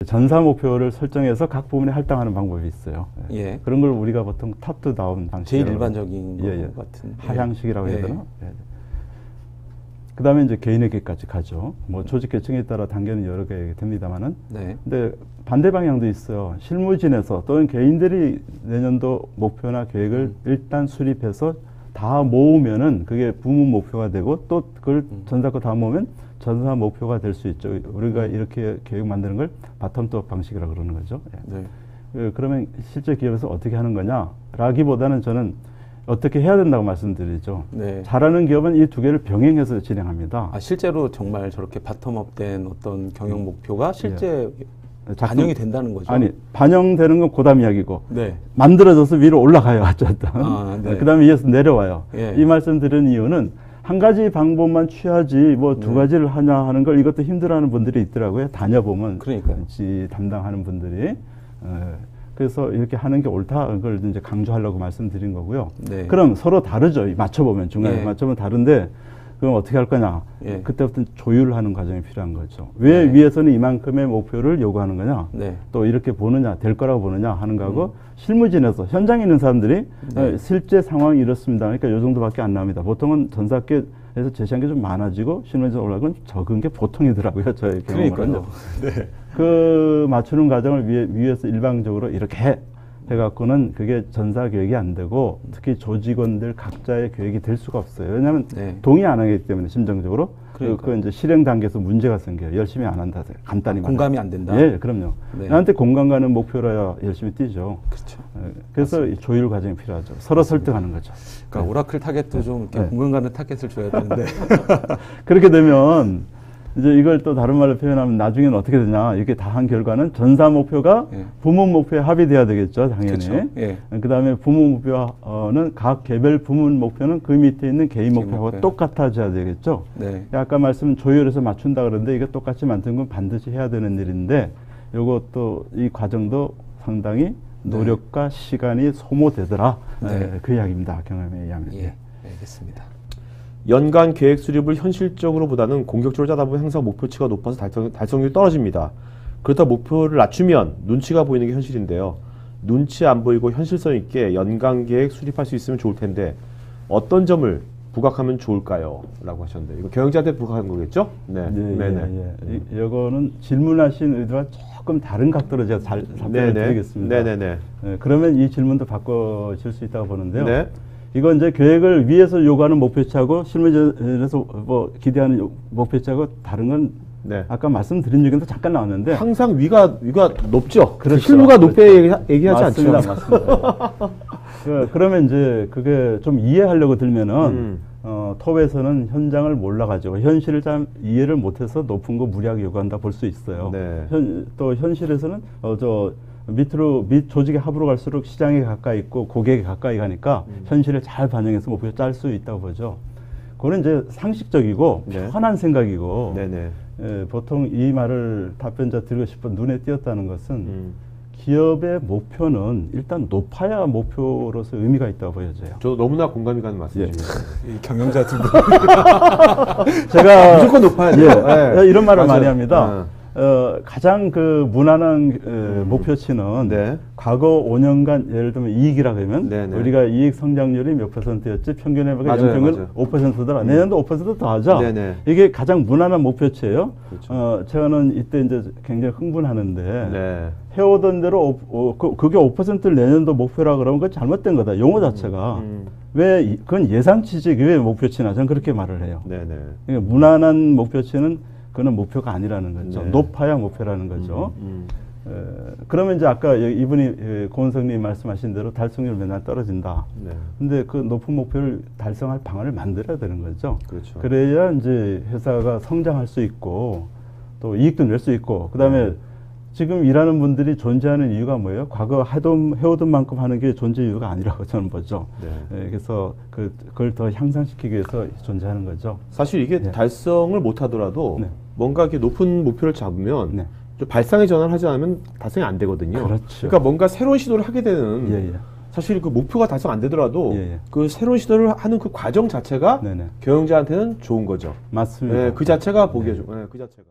전사 목표를 설정해서 각 부문에 할당하는 방법이 있어요. 예. 그런 걸 우리가 보통 탑투 다운 방식. 제일 일반적인 것 같은. 하향식이라고 해야 예. 되나? 예. 그 다음에 이제 개인에게까지 가죠. 뭐 조직 계층에 따라 단계는 여러 개 됩니다만은. 네. 근데 반대 방향도 있어요. 실무진에서 또는 개인들이 내년도 목표나 계획을 일단 수립해서 다 모으면은 그게 부문 목표가 되고 또 그걸 전사 거 다 모으면 전사 목표가 될 수 있죠. 우리가 이렇게 계획 만드는 걸 바텀투업 방식이라고 그러는 거죠. 예. 네. 그러면 실제 기업에서 어떻게 하는 거냐라기보다는 저는 어떻게 해야 된다고 말씀드리죠. 네. 잘하는 기업은 이 두 개를 병행해서 진행합니다. 아, 실제로 정말 저렇게 바텀업된 어떤 경영 목표가 실제 반영이 된다는 거죠? 아니, 반영되는 건 고담 이야기고 네. 만들어져서 위로 올라가요. 어쨌든. 아, 네. 그 다음에 위에서 내려와요. 예. 이 말씀 드리는 이유는 한 가지 방법만 취하지 뭐 두 가지를 하냐 하는 걸 이것도 힘들어하는 분들이 있더라고요. 다녀보면 그러니까요. 담당하는 분들이. 그래서 이렇게 하는 게 옳다. 그걸 이제 강조하려고 말씀드린 거고요. 네. 그럼 서로 다르죠. 맞춰보면 중간에 예. 맞춰보면 다른데 그럼 어떻게 할 거냐. 예. 그때부터 조율하는 과정이 필요한 거죠. 왜 네. 위에서는 이만큼의 목표를 요구하는 거냐. 네. 또 이렇게 보느냐, 될 거라고 보느냐 하는 거하고 실무진에서 현장에 있는 사람들이 네. 실제 상황이 이렇습니다. 그러니까 요 정도밖에 안 나옵니다. 보통은 전사께에서 제시한 게 좀 많아지고 실무진 올라가면 적은 게 보통이더라고요. 저의 경험으로는. 네. 그 맞추는 과정을 위에서 일방적으로 이렇게 해갖고는 그게 전사 계획이 안 되고 특히 조직원들 각자의 계획이 될 수가 없어요. 왜냐하면 네. 동의 안 하기 때문에 심정적으로 그러니까요. 그 이제 실행 단계에서 문제가 생겨요. 열심히 안 한다. 간단히 말하면. 공감이 안 된다? 예, 그럼요. 네. 나한테 공감 가는 목표라야 열심히 뛰죠. 그렇죠. 그래서 이 조율 과정이 필요하죠. 서로 설득하는 거죠. 그러니까 오라클 타겟도 좀 이렇게 네. 공감 가는 타겟을 줘야 되는데. 그렇게 되면 이제 이걸 또 다른 말로 표현하면 나중에는 어떻게 되냐. 이렇게 다 한 결과는 전사 목표가 예. 부문 목표에 합의돼야 되겠죠. 당연히. 그렇죠. 예. 그 다음에 부문 목표는 각 개별 부문 목표는 그 밑에 있는 개인 목표하고 목표. 똑같아져야 되겠죠. 네. 아까 말씀 조율해서 맞춘다 그러는데 이거 똑같이 만드는 건 반드시 해야 되는 일인데 요것도 이 과정도 상당히 노력과 시간이 소모되더라. 네. 그 이야기입니다. 경험에 의하면. 예. 알겠습니다. 연간 계획 수립을 현실적으로보다는 공격적으로 짜다 보면 항상 목표치가 높아서 달성률이 떨어집니다. 그렇다 목표를 낮추면 눈치가 보이는 게 현실인데요. 눈치 안 보이고 현실성 있게 연간 계획 수립할 수 있으면 좋을 텐데 어떤 점을 부각하면 좋을까요? 라고 하셨는데 이거 경영자한테 부각한 거겠죠? 네. 네네. 이거는 질문하신 의도와 조금 다른 각도로 제가 답변을 드리겠습니다. 네네네. 그러면 이 질문도 바꿔질 수 있다고 보는데요. 네. 이건 이제 계획을 위에서 요구하는 목표치하고 실무진에서 뭐 기대하는 목표치하고 다른 건 네. 아까 말씀드린 중에도 잠깐 나왔는데 항상 위가 높죠. 그렇죠. 실무가 높게 얘기하지 맞습니다. 않죠. 맞습니다. 그러면 이제 그게 좀 이해하려고 들면은 톱에서는 현장을 몰라가지고 현실을 잘 이해를 못해서 높은 거 무리하게 요구한다 볼 수 있어요. 네. 또 현실에서는 밑 조직의 합으로 갈수록 시장에 가까이 있고 고객에 가까이 가니까 현실을 잘 반영해서 목표를 짤 수 있다고 보죠. 그거는 이제 상식적이고 네. 편한 생각이고 네네. 보통 이 말을 답변자 드리고 싶어 눈에 띄었다는 것은 기업의 목표는 일단 높아야 목표로서 의미가 있다고 보여져요. 저 너무나 공감이 가는 말씀이십니다. 이 경영자들 제가 무조건 높아야 돼요. 네. 이런 말을 맞아요. 많이 합니다. 가장 그 무난한 목표치는 네. 과거 5년간 예를 들면 이익이라고 하면 네네. 우리가 이익 성장률이 몇 %였지 평균 해보니까 맞아요, 연평균 맞아요. 5%더라. 내년도 5% 더 하자. 네네. 이게 가장 무난한 목표치예요. 그렇죠. 저는 이때 이제 굉장히 흥분하는데 네. 해오던 대로 그게 5%를 내년도 목표라 그러면 그건 잘못된 거다. 용어 자체가. 왜 그건 예상치지 왜 목표치나 저는 그렇게 말을 해요. 네네. 그러니까 무난한 목표치는 그는 목표가 아니라는 거죠. 네. 높아야 목표라는 거죠. 그러면 이제 아까 이분이 고은성님이 말씀하신 대로 달성률 맨날 떨어진다. 네. 근데 그 높은 목표를 달성할 방안을 만들어야 되는 거죠. 그렇죠. 그래야 이제 회사가 성장할 수 있고 또 이익도 낼 수 있고 그다음에 지금 일하는 분들이 존재하는 이유가 뭐예요? 과거 해오던 만큼 하는 게 존재 이유가 아니라고 저는 보죠. 네. 그래서 그걸 더 향상시키기 위해서 존재하는 거죠. 사실 이게 네. 달성을 못 하더라도 네. 뭔가 이렇게 높은 목표를 잡으면 네. 좀 발상의 전환을 하지 않으면 달성이 안 되거든요. 그렇죠. 그러니까 뭔가 새로운 시도를 하게 되는 예. 사실 그 목표가 달성 안 되더라도 예. 그 새로운 시도를 하는 그 과정 자체가 네네. 경영자한테는 좋은 거죠. 맞습니다. 네, 그 자체가 보기에 좋고, 네, 그 자체가.